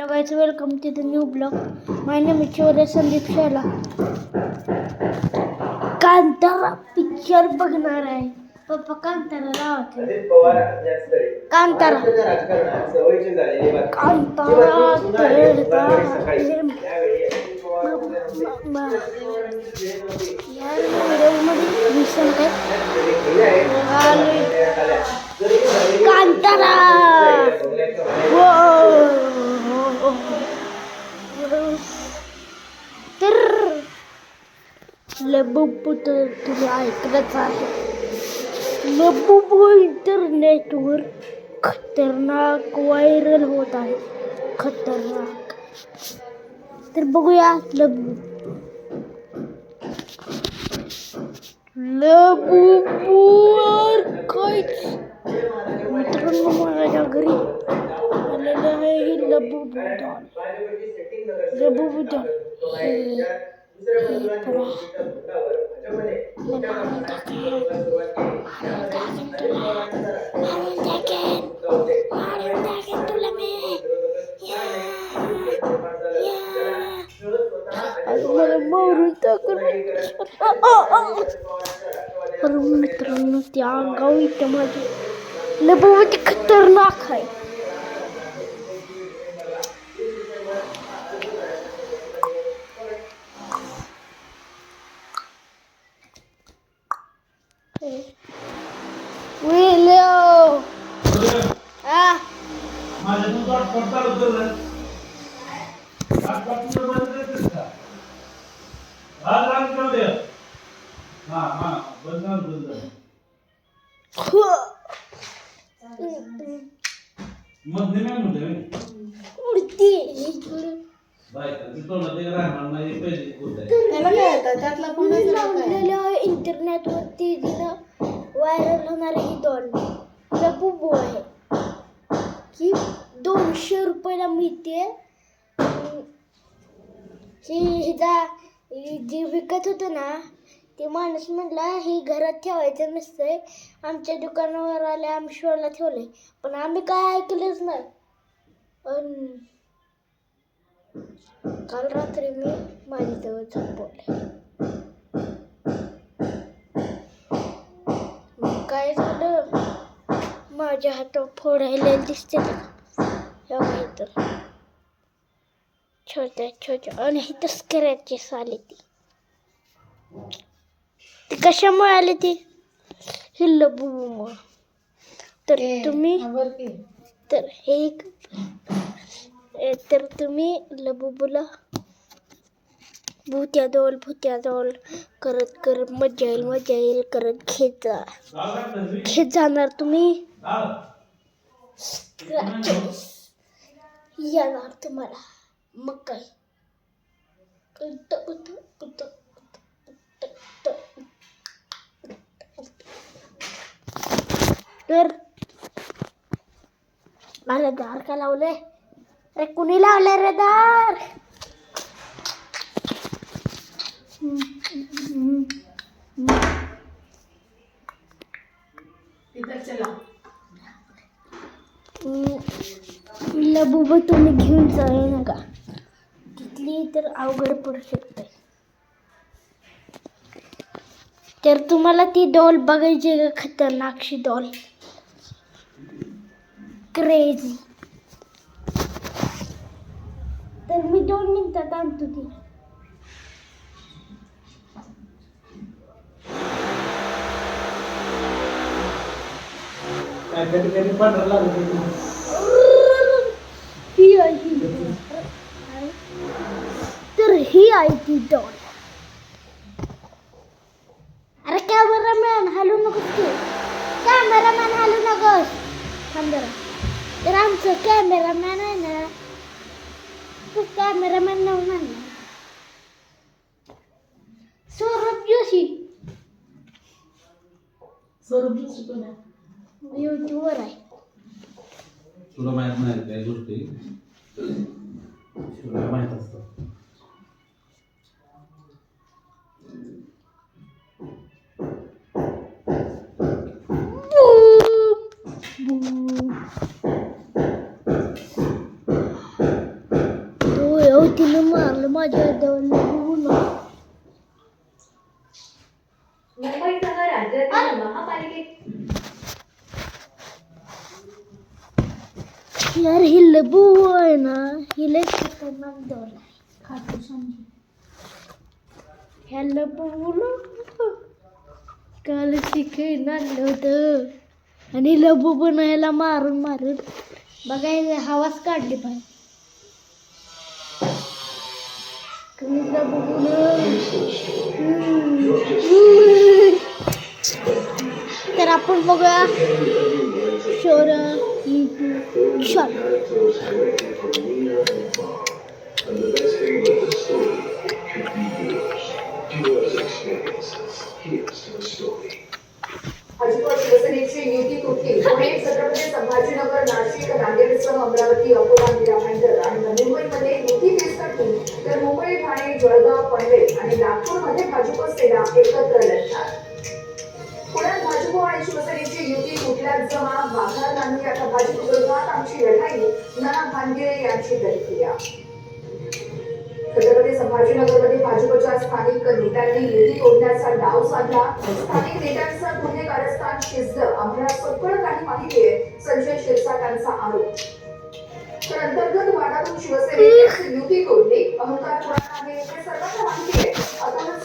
Guys, welcome to the new blog. My name is Shaurya Sandeep Shala. Kantara picture बघणार आहे. पप्पा कांतारा लावते. कांतारा कांतारा तर लबुबू तर तुम्ही ऐकलंच आहे. लबुबू इंटरनेटवर खतरनाक व्हायरल होत आहे. खतरनाक. तर बघूया लबुबूवर काहीच. मित्रांनो, माझ्या घरी आलेलं आहे ही लबुबू डॉल. लबुबू डॉल मित्रांनो, त्या गाव इथं माझी लबुबू खतरनाक आहे. इंटरनेटवरती व्हायरल होणारी ही डॉल लबुबू आहे की 200 रुपयाला मिळते. जी विकत होतं ना, ते माणूस म्हणला ही घरात ठेवायचं नसतंय. आमच्या दुकानावर आले, आम्ही शोला ठेवले, पण आम्ही काय ऐकलंच नाही. काल रात्री मी माझ्याजवळ झोपवले. काय झालं, माझ्या हातावर फोडायला दिसते ना, तर छोट्या छोट्या आणि इथं स्क्रॅचेस आले. ती कशामुळे आली? ती ही लबुबूमुळे. तर तुम्ही तर तुम्ही लबुबूला भूत्या डॉल करत मजा येईल करत खेच जाणार तुम्ही. स्क्रॅचेस येणार तुम्हाला. मग काय तर मला दार का लावले? अरे कुणी लावले रे दार? लबुबू तुम्ही घेऊन जाऊ नका, तिथली तर अवघड पडू शकते. तर तुम्हाला ती डॉल बघायची का? खतरनाकशी डॉल, क्रेझी. तर मी 2 मिनिटात आणतो ती. ही आहे ती डॉल. अरे कॅमेरामॅन हलू नकोस तू. कॅमेरामॅन हलू नकोस. तर आमचं कॅमेरामॅन आहे ना, तू कॅमेरामॅन नव्हता ना, सौरभ जोशी कोण आहे? यूट्यूबवर आहे. तुला माहित नाही काही गोष्टी तुला माहित असतात. अहो तिनं मारलं माझ्या मुलं. मुंबईसह राज्यातील महापालिकेत यार ही लबू आहे ना हिला खतरनाक दौर आहे खातो समजून ह्या लबूला काल शिकायला आणलं होतं आणि लबू बनायला मारून मारून बघायला हवाच काढली पाहिजे. लबू तर आपण बघूया शोर शॉट. भाजप शिवसेनेची युती तुटली. पुणे, छत्रपती संभाजीनगर, नाशिक, नांदेडसह अमरावती, अकोला, मीरा भाईंदर आणि मुंबईमध्ये युती विस्कटली तर मुंबई, ठाणे, जळगाव, पनवेल आणि नागपूरमध्ये भाजप सेना एकत्र लढणार. पुण्यात भाजप आणि शिवसेनेची युती तुटल्यात जमा. वाघार गांधी आता भाजप विरोधात आमची लढाई, नाना भानगिरे यांची प्रतिक्रिया. छत्रपती संभाजीनगरमध्ये भाजपच्या स्थानिक नेत्यांनी युती तोडण्याचा डाव साधला. स्थानिक नेत्यांचं गुन्हे कारस्थान शिजलं, आम्हाला सगळं काही माहिती आहे, संजय क्षीरसागरांचा आरोप. तर अंतर्गत वादातून शिवसेनेची युती तोडली, अहंकार कोणाला आहे हे सर्वांना माहिती आहे. आता